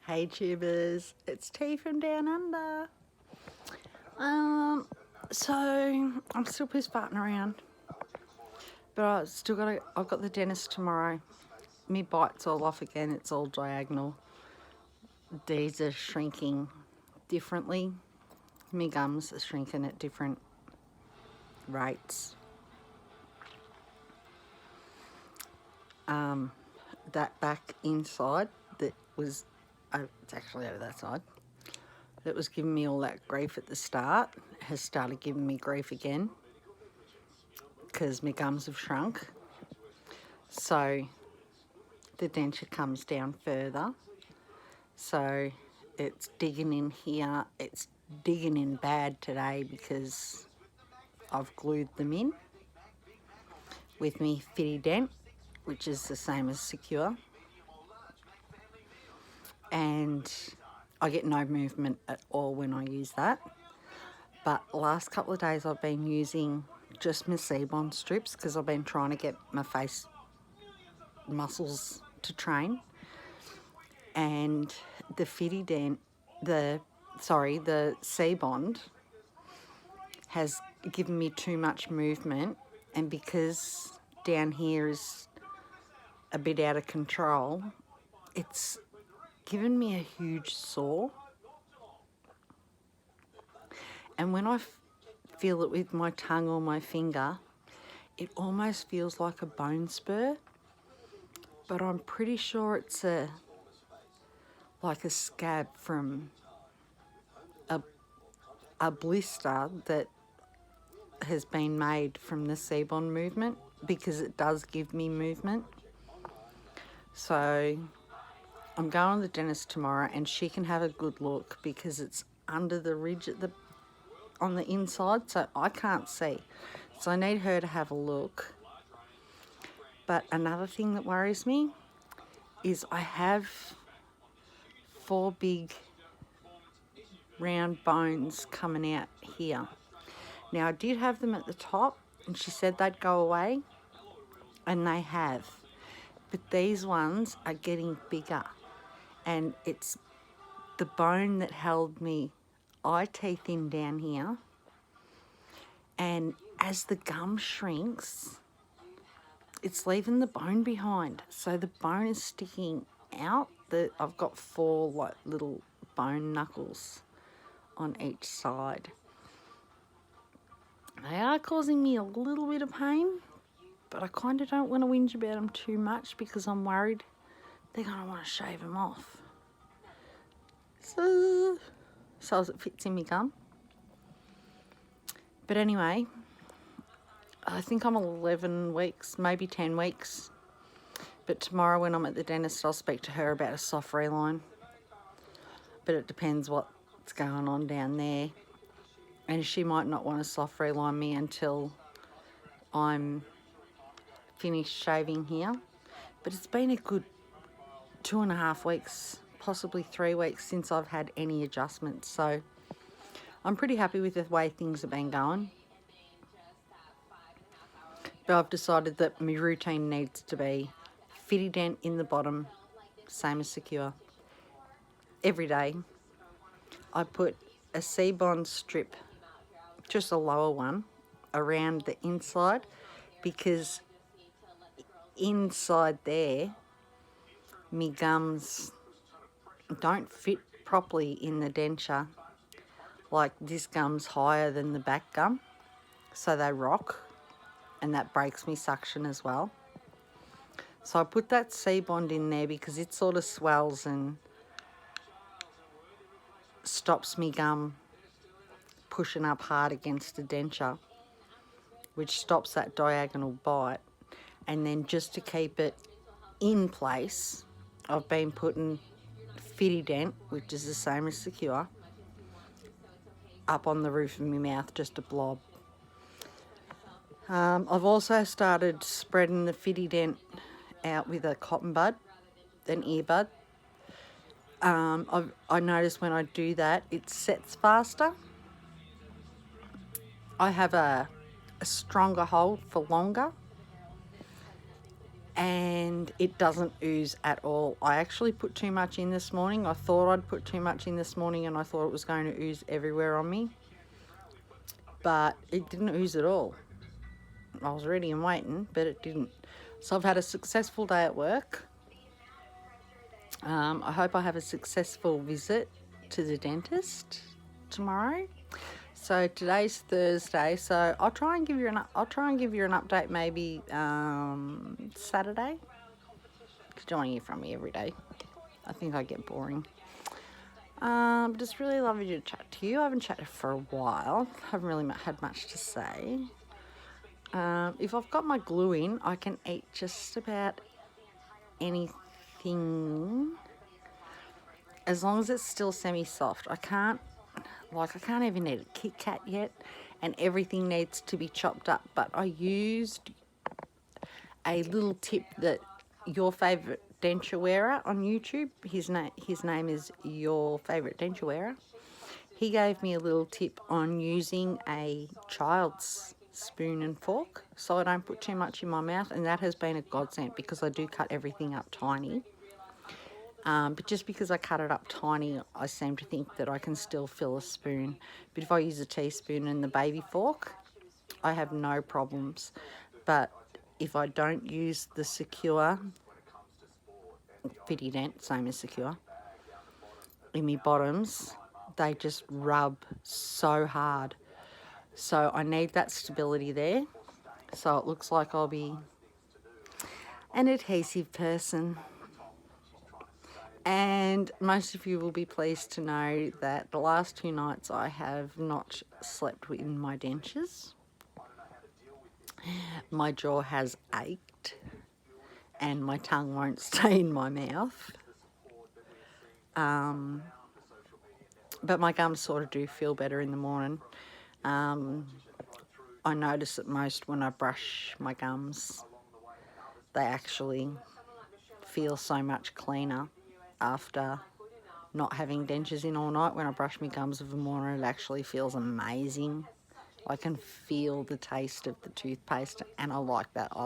Hey tubers, it's T from Down Under. So I'm still piss farting around, but I've got the dentist tomorrow. Me bite's all off again, it's all diagonal. These are shrinking differently. Me gums are shrinking at different rates. That back inside that was, it's actually over that side, that was giving me all that grief at the start has started giving me grief again because my gums have shrunk. So the denture comes down further. So it's digging in here. It's digging in bad today because I've glued them in with me Fitty Dent, which is the same as Secure. And I get no movement at all when I use that. But last couple of days I've been using just my Seabond strips because I've been trying to get my face muscles to train. And the Fitty Dent, the Seabond has given me too much movement, and because down here is a bit out of control, it's given me a huge sore. And when I feel it with my tongue or my finger, it almost feels like a bone spur, but I'm pretty sure it's like a scab from a blister that has been made from the Seabond movement, because it does give me movement. So I'm going to the dentist tomorrow and she can have a good look because it's under the ridge on the inside, so I can't see. So I need her to have a look. But another thing that worries me is I have 4 big round bones coming out here. Now I did have them at the top and she said they'd go away, and they have. But these ones are getting bigger, and it's the bone that held me eye teeth in down here. And as the gum shrinks, it's leaving the bone behind. So the bone is sticking out. I've got 4 like little bone knuckles on each side. They are causing me a little bit of pain, but I kind of don't want to whinge about them too much because I'm worried they're going to want to shave them off. So as it fits in my gum. But anyway, I think I'm 11 weeks, maybe 10 weeks. But tomorrow when I'm at the dentist, I'll speak to her about a soft reline. But it depends what's going on down there. And she might not want to soft reline me until I'm finished shaving here. But it's been a good 2.5 weeks, possibly 3 weeks since I've had any adjustments. So I'm pretty happy with the way things have been going. But I've decided that my routine needs to be Fitty Dent in the bottom, same as Secure. Every day I put a Seabond strip, just a lower one, around the inside, because inside there me gums don't fit properly in the denture. Like, this gum's higher than the back gum, so they rock, and that breaks me suction as well. So I put that Seabond in there because it sort of swells and stops me gum pushing up hard against the denture, which stops that diagonal bite. And then just to keep it in place, I've been putting Fitty Dent, which is the same as Secure, up on the roof of my mouth, just a blob. I've also started spreading the Fitty Dent out with a cotton bud, an earbud. I notice when I do that, it sets faster. I have a stronger hold for longer, and it doesn't ooze at all. I actually put too much in this morning. I thought I'd put too much in this morning and I thought it was going to ooze everywhere on me, but it didn't ooze at all. I was ready and waiting, but it didn't. So I've had a successful day at work. I hope I have a successful visit to the dentist tomorrow. So today's Thursday, so I'll try and give you an update maybe Saturday. Because you don't want to hear from me every day. I think I get boring. Just really lovely to chat to you. I haven't chatted for a while. Haven't really had much to say. If I've got my glue in, I can eat just about anything as long as it's still semi-soft. I can't even eat a Kit Kat yet, and everything needs to be chopped up. But I used a little tip that Your Favourite Denture Wearer on YouTube, his name is Your Favourite Denture Wearer. He gave me a little tip on using a child's spoon and fork so I don't put too much in my mouth, and that has been a godsend because I do cut everything up tiny. But just because I cut it up tiny, I seem to think that I can still fill a spoon. But if I use a teaspoon and the baby fork, I have no problems. But if I don't use the Secure Fitty Dent, same as Secure, in my bottoms, they just rub so hard. So I need that stability there. So it looks like I'll be an adhesive person. And most of you will be pleased to know that the last 2 nights I have not slept in my dentures. My jaw has ached and my tongue won't stay in my mouth. But my gums sort of do feel better in the morning. I notice it most when I brush my gums. They actually feel so much cleaner after not having dentures in all night. When I brush my gums in the morning, it actually feels amazing. I can feel the taste of the toothpaste, and I like that. I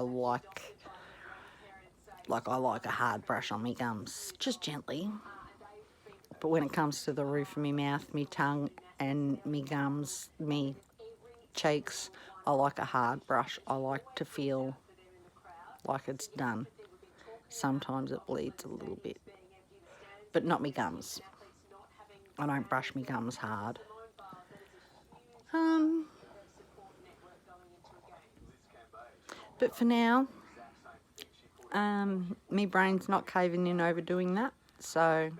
like a hard brush on my gums, just gently. But when it comes to the roof of my mouth, my tongue and my gums, my cheeks, I like a hard brush. I like to feel like it's done. Sometimes it bleeds a little bit, but not my gums. I don't brush my gums hard. But for now, my brain's not caving in over doing that, so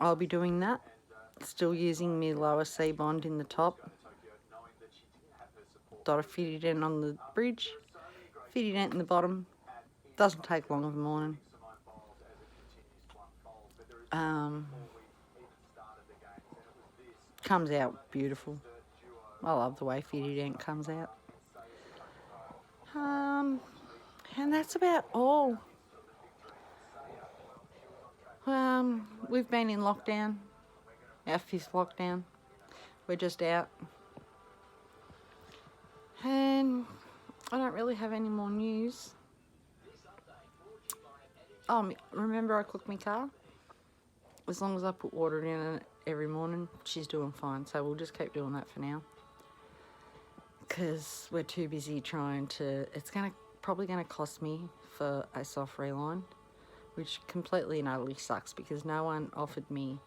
I'll be doing that. Still using my lower C-bond in the top. Dot a Fitty Dent on the bridge, Fitty Dent in the bottom. Doesn't take long of a morning. Comes out beautiful. I love the way Fitty Dent comes out. And that's about all. We've been in lockdown, our 5th lockdown. We're just out. And I don't really have any more news. Oh, remember I cook my car? As long as I put water in it every morning, she's doing fine. So we'll just keep doing that for now. Because we're too busy trying to... It's probably going to cost me for a soft reline, which completely and utterly sucks because no one offered me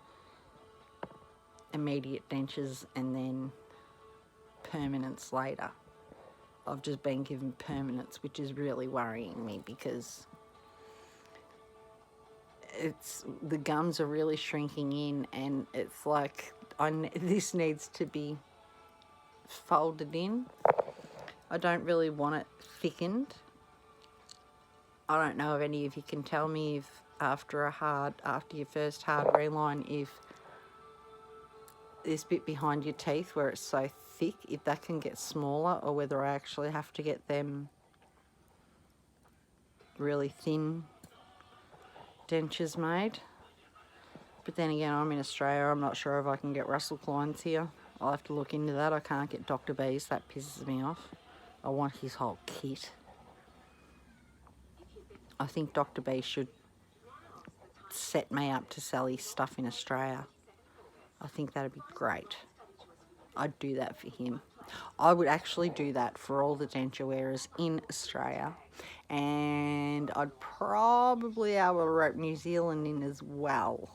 immediate dentures and then permanence later. I've just been given permanence, which is really worrying me because the gums are really shrinking in, and it's like this needs to be folded in. I don't really want it thickened. I don't know if any of you can tell me if after your first hard reline, if this bit behind your teeth where it's so thick, if that can get smaller, or whether I actually have to get them really thin dentures made. But then again, I'm in Australia. I'm not sure if I can get Russell Klein's here. I'll have to look into that. I can't get Dr. B's. That pisses me off. I want his whole kit. I think Dr. B should set me up to sell his stuff in Australia. I think that'd be great. I'd do that for him. I would actually do that for all the denture wearers in Australia, and I'd probably be able to rope New Zealand in as well.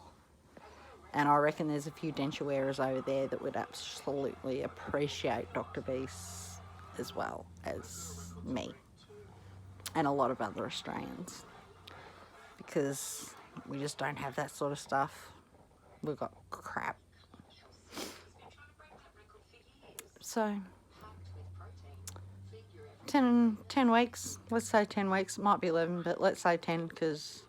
And I reckon there's a few denture wearers over there that would absolutely appreciate Dr. B's as well as me, and a lot of other Australians, because we just don't have that sort of stuff. We've got crap. So 10 weeks, let's say 10 weeks, it might be 11, but let's say 10, because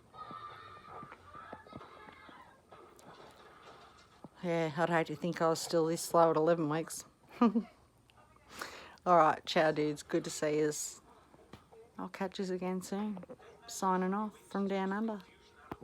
yeah, I'd hate to think I was still this slow at 11 weeks. Alright, ciao dudes, good to see yous. I'll catch yous again soon. Signing off from down under.